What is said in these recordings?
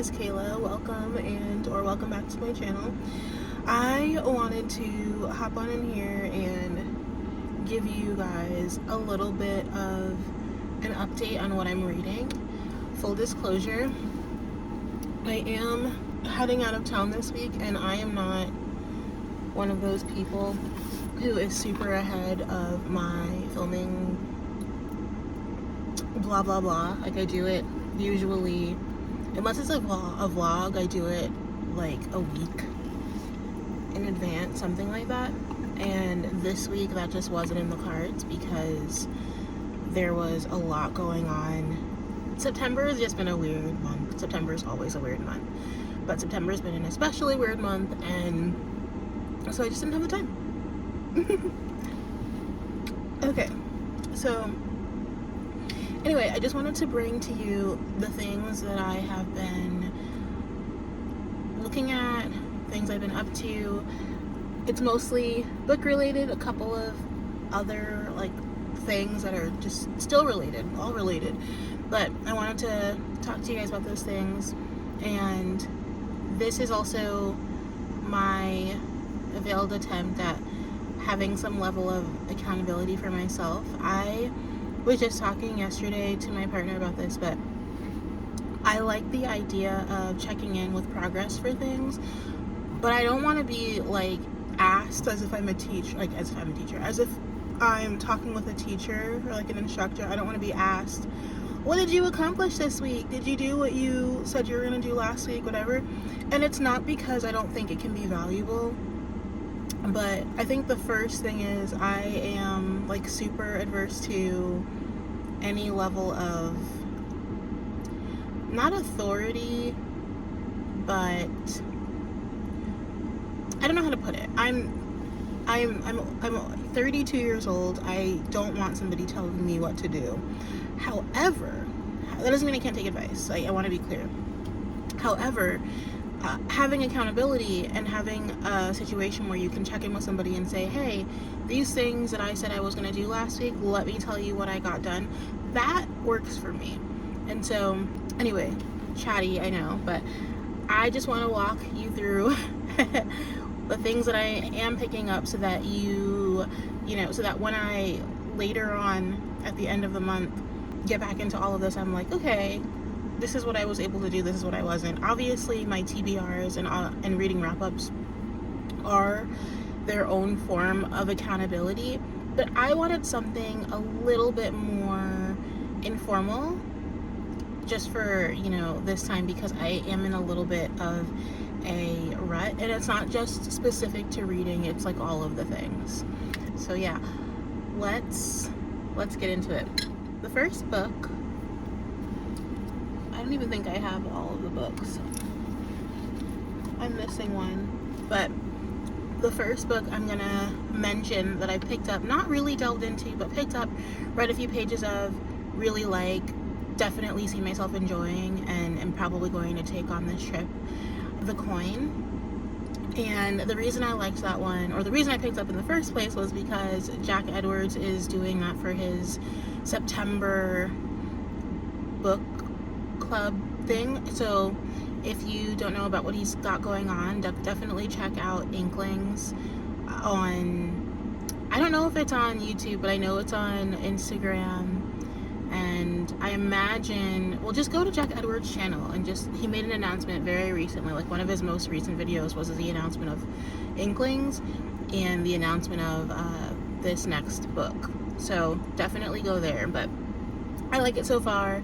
is Kayla. Welcome back to my channel. I wanted to hop on in here and give you guys a little bit of an update on what I'm reading. Full disclosure, I am heading out of town this week, and I am not one of those people who is super ahead of my filming blah blah blah. Like, I do it usually, unless it's a vlog, I do it like a week in advance, something like that. And this week that just wasn't in the cards because there was a lot going on. September has just been a weird month. September is always a weird month, but September's been an especially weird month, and so I just didn't have the time. Okay, so anyway, I just wanted to bring to you the things that I have been looking at, things I've been up to. It's mostly book related, a couple of other like things that are just still related, all related. But I wanted to talk to you guys about those things, and this is also my veiled attempt at having some level of accountability for myself. I was just talking yesterday to my partner about this, but I like the idea of checking in with progress for things, but I don't want to be like asked as if I'm a teacher, as if I'm talking with a teacher or like an instructor. I don't want to be asked, what did you accomplish this week? Did you do what you said you were going to do last week? Whatever. And it's not because I don't think it can be valuable, but I think the first thing is I am like super adverse to any level of, not authority, but I don't know how to put it. I'm 32 years old. I don't want somebody telling me what to do. However, that doesn't mean I can't take advice. I want to be clear. However, having accountability and having a situation where you can check in with somebody and say, hey, these things that I said I was going to do last week, let me tell you what I got done, that works for me. And so anyway, chatty, I know, but I just want to walk you through the things that I am picking up so that so that when I later on at the end of the month get back into all of this, I'm like, okay, this is what I was able to do, this is what I wasn't. Obviously my TBRs and reading wrap-ups are their own form of accountability, but I wanted something a little bit more informal just for this time, because I am in a little bit of a rut, and it's not just specific to reading, it's like all of the things. So yeah, let's get into it. The first book, I don't even think I have all of the books. I'm missing one. But the first book I'm gonna mention that I picked up, not really delved into, but picked up, read a few pages of, really like, definitely see myself enjoying, and am probably going to take on this trip, The Coin. And the reason I liked that one, or the reason I picked up in the first place, was because Jack Edwards is doing that for his September book club thing. So if you don't know about what he's got going on, definitely check out Inklings on, I don't know if it's on YouTube, but I know it's on Instagram. And I imagine, well, just go to Jack Edwards' channel, and he made an announcement very recently, like one of his most recent videos was the announcement of Inklings and the announcement of this next book. So definitely go there, but I like it so far.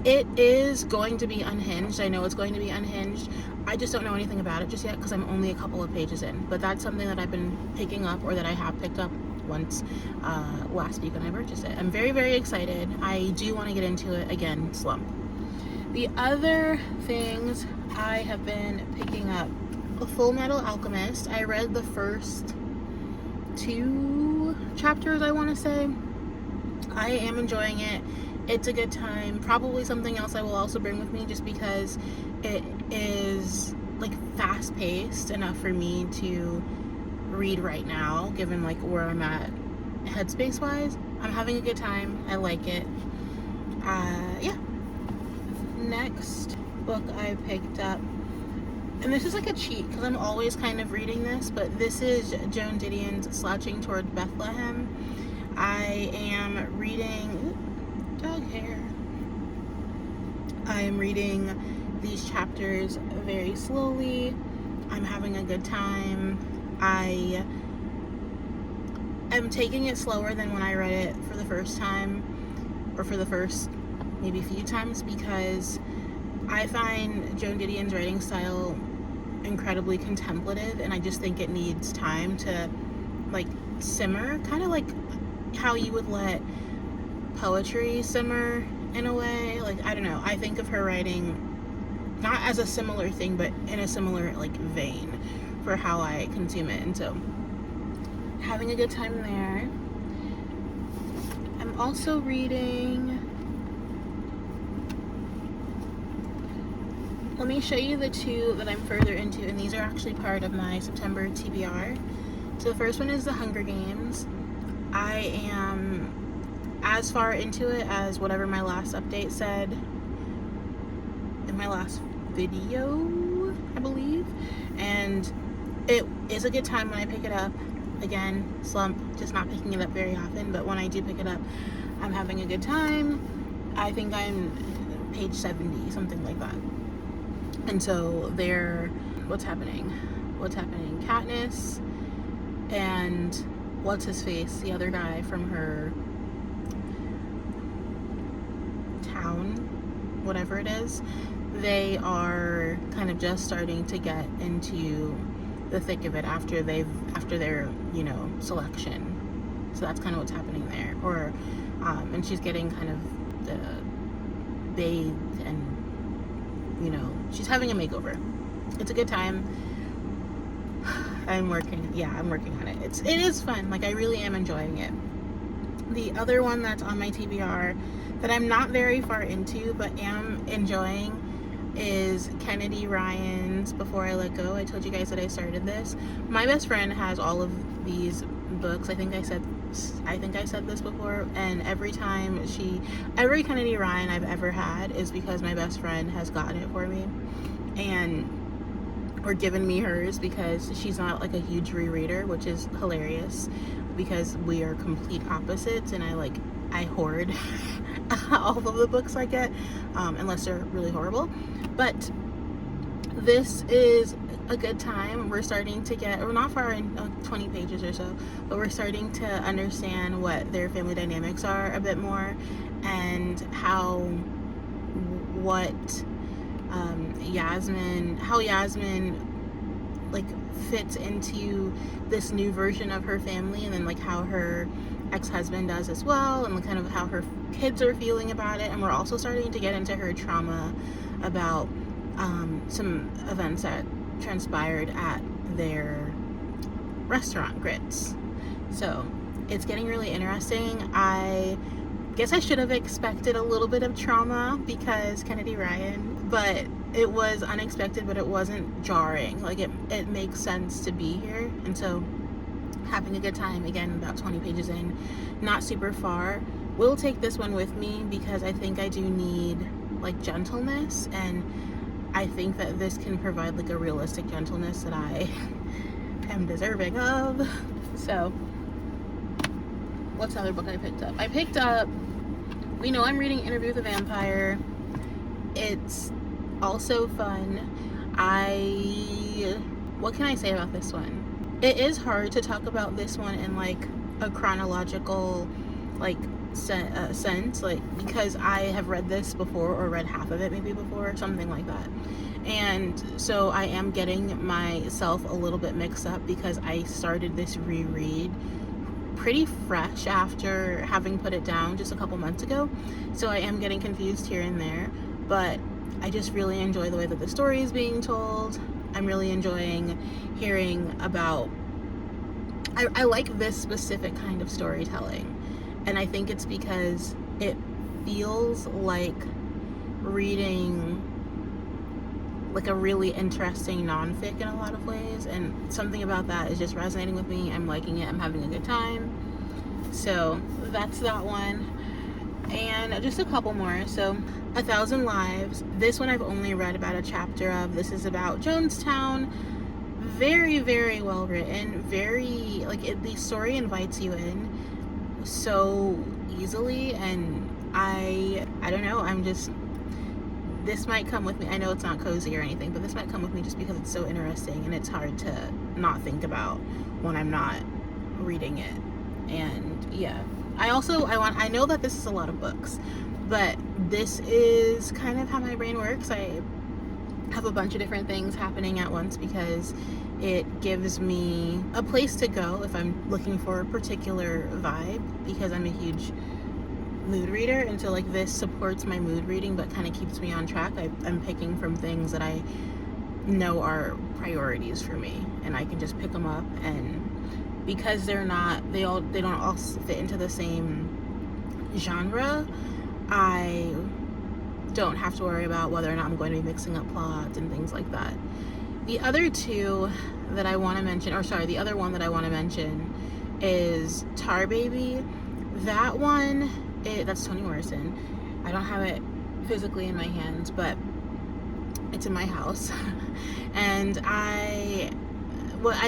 It is going to be unhinged. I know it's going to be unhinged. I just don't know anything about it just yet because I'm only a couple of pages in, but that's something that I've been picking up, or that I have picked up once last week when I purchased it. I'm very, very excited. I do want to get into it again. Slump. The other things I have been picking up, Full Metal Alchemist. I read the first 2 chapters, I want to say. I am enjoying it. It's a good time. Probably something else I will also bring with me, just because it is like fast paced enough for me to read right now, given like where I'm at headspace wise. I'm having a good time. I like it. Yeah. Next book I picked up, and this is like a cheat because I'm always kind of reading this, but this is Joan Didion's Slouching Toward Bethlehem. I am reading dog hair. I am reading these chapters very slowly. I'm having a good time. I am taking it slower than when I read it for the first time, or for the first maybe few times, because I find Joan Didion's writing style incredibly contemplative, and I just think it needs time to like simmer, kind of like how you would let poetry simmer in a way. Like, I don't know, I think of her writing not as a similar thing, but in a similar like vein for how I consume it, and so having a good time there. I'm also reading, let me show you the two that I'm further into, and these are actually part of my September TBR. So the first one is The Hunger Games. I am as far into it as whatever my last update said in my last video, I believe, and it is a good time when I pick it up. Again, slump, just not picking it up very often, but when I do pick it up, I'm having a good time. I think I'm page 70, something like that. And so they're, what's happening? Katniss and what's his face, the other guy from her town, whatever it is, they are kind of just starting to get into the thick of it after their, you know, selection. So that's kind of what's happening there. Or and she's getting kind of bathed, and, you know, she's having a makeover. It's a good time. I'm working on it. It is fun. Like, I really am enjoying it. The other one that's on my TBR that I'm not very far into but am enjoying is Kennedy Ryan's Before I Let Go. I told you guys that I started this. My best friend has all of these books. I think I said this before, and every Kennedy Ryan I've ever had is because my best friend has gotten it for me, or given me hers, because she's not like a huge rereader, which is hilarious because we are complete opposites, and I hoard all of the books I get, unless they're really horrible. But this is a good time. We're starting to we're not far in, 20 pages or so, but we're starting to understand what their family dynamics are a bit more, and how Yasmin like fits into this new version of her family, and then like how her ex-husband does as well, and kind of how her kids are feeling about it. And we're also starting to get into her trauma about some events that transpired at their restaurant, Grits. So it's getting really interesting. I guess I should have expected a little bit of trauma because Kennedy Ryan, but it was unexpected, but it wasn't jarring. Like, it makes sense to be here. And so having a good time. Again, about 20 pages in, not super far. Will take this one with me because I think I do need like gentleness, and I think that this can provide like a realistic gentleness that I am deserving of. So what's the other book I picked up? I picked up, we know I'm reading Interview with a Vampire. It's also fun. What can I say about this one? It is hard to talk about this one in like a chronological like sense, like, because I have read this before, or read half of it maybe before, something like that. And so I am getting myself a little bit mixed up because I started this reread pretty fresh after having put it down just a couple months ago. So I am getting confused here and there, but I just really enjoy the way that the story is being told. I'm really enjoying hearing about, I like this specific kind of storytelling, and I think it's because it feels like reading like a really interesting nonfic in a lot of ways, and something about that is just resonating with me. I'm liking it. I'm having a good time. So that's that one. and just a couple more. So 1,000 Lives, this one I've only read about a chapter of. This is about Jonestown. Very, very well written, very, like, the story invites you in so easily, and I don't know, this might come with me. I know it's not cozy or anything, but this might come with me just because it's so interesting and it's hard to not think about when I'm not reading it. And yeah, I know that this is a lot of books, but this is kind of how my brain works. I have a bunch of different things happening at once because it gives me a place to go if I'm looking for a particular vibe, because I'm a huge mood reader, and so like this supports my mood reading but kind of keeps me on track. I'm picking from things that I know are priorities for me, and I can just pick them up, and because they don't all fit into the same genre, I don't have to worry about whether or not I'm going to be mixing up plots and things like that. The other two that I want to mention, the other one that I want to mention is Tar Baby. That one, that's Toni Morrison. I don't have it physically in my hands, but it's in my house. And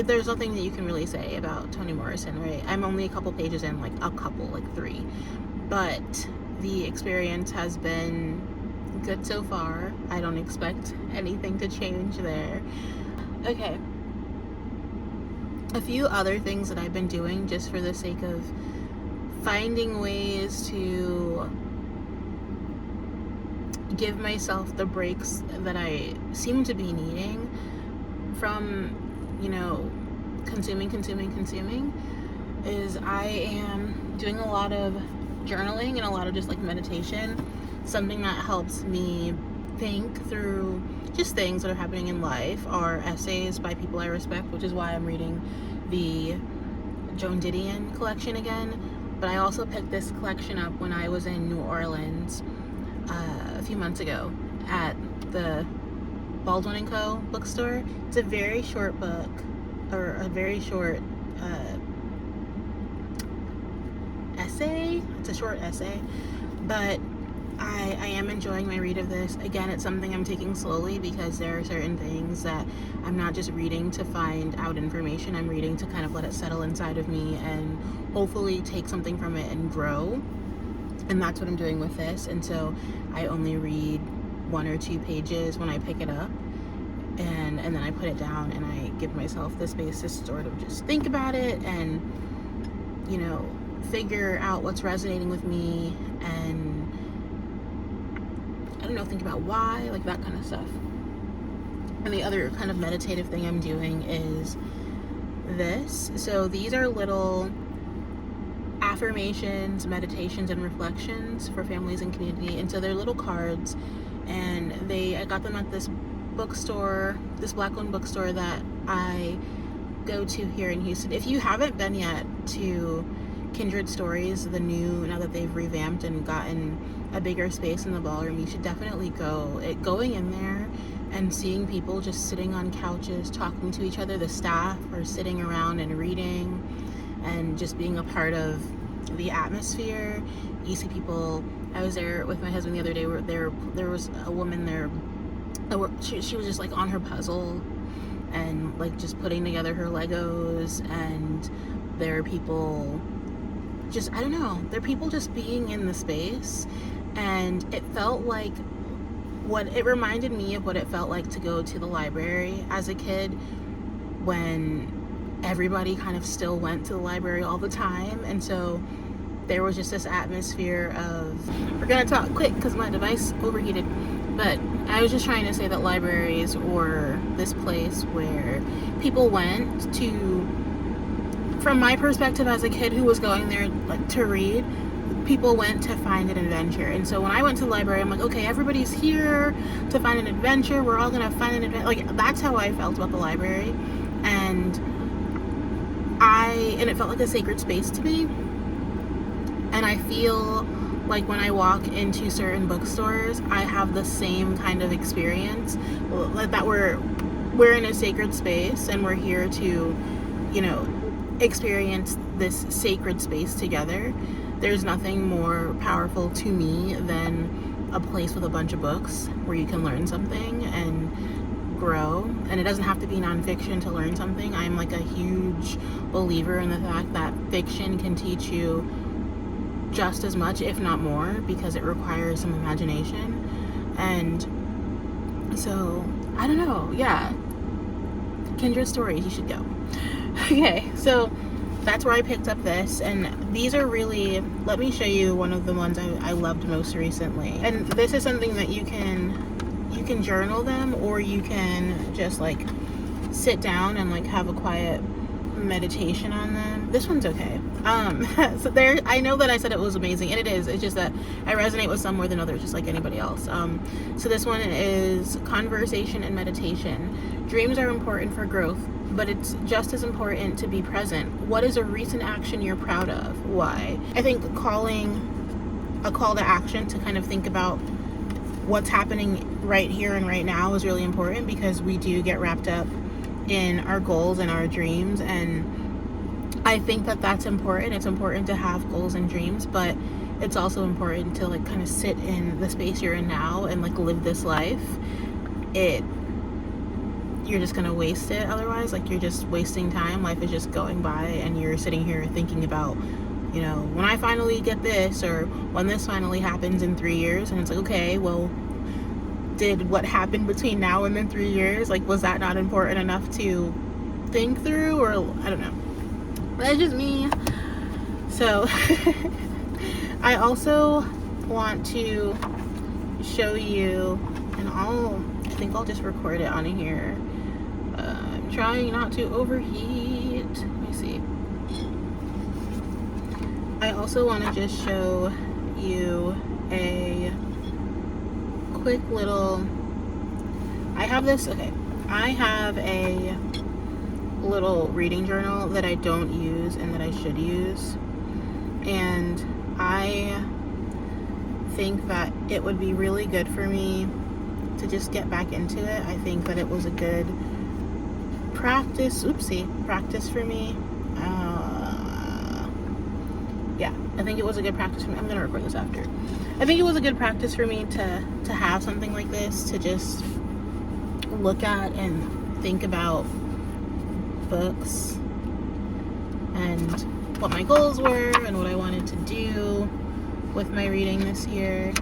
there's nothing that you can really say about Toni Morrison, right? I'm only a couple pages in, like 3. But the experience has been good so far. I don't expect anything to change there. Okay. A few other things that I've been doing just for the sake of finding ways to give myself the breaks that I seem to be needing from, consuming, is I am doing a lot of journaling and a lot of just like meditation, something that helps me think through just things that are happening in life, or essays by people I respect, which is why I'm reading the Joan Didion collection again. But I also picked this collection up when I was in New Orleans a few months ago at the Baldwin & Co. bookstore. It's a very short book, or a very short essay. It's a short essay, but I am enjoying my read of this. Again, it's something I'm taking slowly because there are certain things that I'm not just reading to find out information. I'm reading to kind of let it settle inside of me and hopefully take something from it and grow. And that's what I'm doing with this. And so I only read 1 or 2 pages when I pick it up, and then I put it down and I give myself the space to sort of just think about it and, figure out what's resonating with me, and think about why, like that kind of stuff. And the other kind of meditative thing I'm doing is this. So these are little affirmations, meditations, and reflections for families and community. And so they're little cards, and I got them at this bookstore, this Black-owned bookstore that I go to here in Houston. If you haven't been yet to Kindred Stories, now that they've revamped and gotten a bigger space in the ballroom, you should definitely go. Going in there and seeing people just sitting on couches talking to each other, the staff are sitting around and reading, and just being a part of the atmosphere. You see people. I was there with my husband the other day where there was a woman there. She was just like on her puzzle and like just putting together her Legos, and there are people just, I don't know, there are people just being in the space, and it reminded me of what it felt like to go to the library as a kid, when everybody kind of still went to the library all the time. And so there was just this atmosphere of, we're gonna talk quick because my device overheated, but I was just trying to say that libraries were this place where people went to, from my perspective as a kid who was going there like to read, people went to find an adventure. And so when I went to the library, I'm like, okay, everybody's here to find an adventure. We're all gonna find an adventure. Like, that's how I felt about the library. And it felt like a sacred space to me. And I feel like when I walk into certain bookstores, I have the same kind of experience, that we're in a sacred space and we're here to, experience this sacred space together. there's nothing more powerful to me than a place with a bunch of books where you can learn something and grow. And it doesn't have to be nonfiction to learn something. I'm like a huge believer in the fact that fiction can teach you just as much, if not more, because it requires some imagination. And so, I don't know, yeah. Kindred Stories, you should go. Okay, so that's where I picked up this, and these are really, let me show you one of the ones I loved most recently. And this is something that you can journal them, or you can just like sit down and like have a quiet meditation on them. This one's okay. So there, I know that I said it was amazing, and it is. It's just that I resonate with some more than others, just like anybody else. So this one is Conversation and Meditation. Dreams are important for growth, but it's just as important to be present. What is a recent action you're proud of? Why? I think calling a call to action to kind of think about what's happening right here and right now is really important, because we do get wrapped up in our goals and our dreams, and I think that that's important. It's important to have goals and dreams, but it's also important to like kind of sit in the space you're in now and like live this life. You're just gonna waste it otherwise. Like, you're just wasting time. Life is just going by, and you're sitting here thinking about, you know, when I finally get this, or when this finally happens in 3 years. And it's like, okay, well, did what happened between now and then 3 years, like, was that not important enough to think through? Or I don't know, that's just me. So I also want to show you, and I think I'll just record it on here. I'm trying not to overheat. Let me see. I also want to just show you a quick little, I have a little reading journal that I don't use and that I should use, and I think that it would be really good for me to just get back into it. I think that it was a good practice for me. Yeah, I think it was a good practice for me. I'm gonna record this after. I think it was a good practice for me to have something like this, to just look at and think about books and what my goals were and what I wanted to do with my reading this year.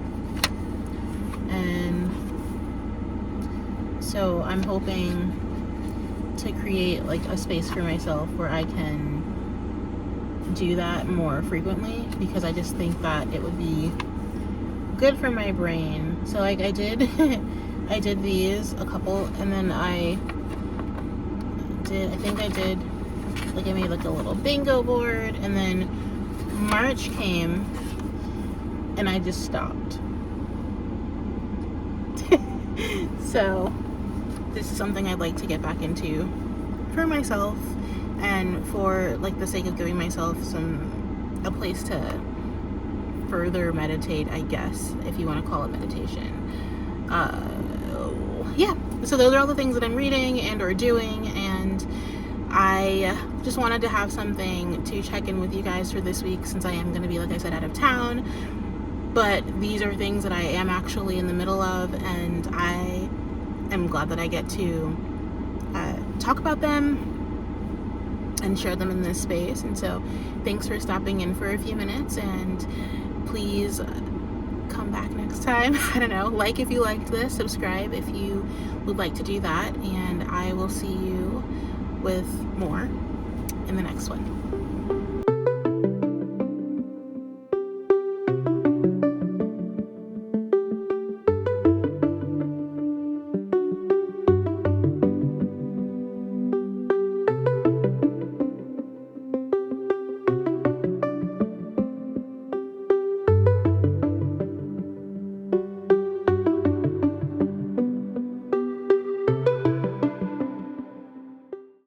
And so I'm hoping to create like a space for myself where I can do that more frequently, because I just think that it would be good for my brain. So like I did these a couple, and then I made like a little bingo board, and then March came and I just stopped. So this is something I'd like to get back into for myself, and for like the sake of giving myself a place to further meditate, I guess, if you want to call it meditation. Yeah, so those are all the things that I'm reading and or doing, and I just wanted to have something to check in with you guys for this week, since I am going to be, like I said, out of town. But these are things that I am actually in the middle of, and I am glad that I get to talk about them and share them in this space. And so thanks for stopping in for a few minutes, and please come back next time. I don't know, like if you liked this, subscribe if you would like to do that, and I will see you with more in the next one.